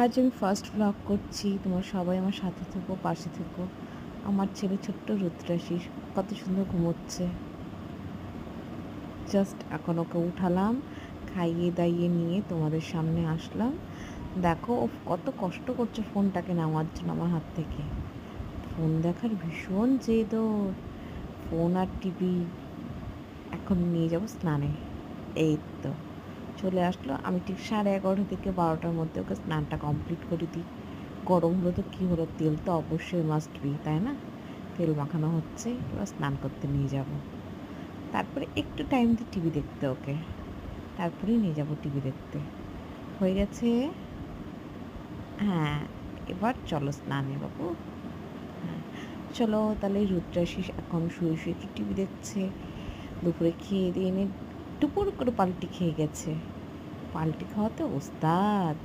আজ আমি first blog করছি, তোমরা সবাই আমার সাথে থেকো, পাশে থেকো। আমার ছেলে ছোট্ট রুদ্রাশিস কত সুন্দর ঘুমোচ্ছে। জাস্ট এখন ওকে উঠালাম, খাইয়ে দাইয়ে নিয়ে তোমাদের সামনে আসলাম। দেখো ও কত কষ্ট করছে ফোনটাকে নেওয়ার জন্য আমার হাত থেকে। ফোন দেখার ভীষণ জেদ ওর। ফোন আর টিভি। এখন নিয়ে যাবো স্নানে। এই তো চলে আসলো। আমি ঠিক 11:30 থেকে 12টার মধ্যে ওকে স্নানটা কমপ্লিট করে দিই। গরম হলো তো কী হলো, তেল তো অবশ্যই মাস্ট বি, তাই না? তেল মাখানো হচ্ছে, এবার স্নান করতে নিয়ে যাব। তারপরে একটু টাইম দিই টিভি দেখতে ওকে, তারপরেই নিয়ে যাব টিভি দেখতে। হয়ে গেছে? হ্যাঁ, এবার চলো স্নানে বাবু। হ্যাঁ, চলো তাহলে। রুদ্রাশিস এখন শুয়ে শুয়ে একটু টিভি দেখছে। দুপুরে খেয়ে দিয়ে এনে টুপুর করে পাল্টি খেয়ে গেছে। পাল্টি খাওয়াতে ওস্তাদ।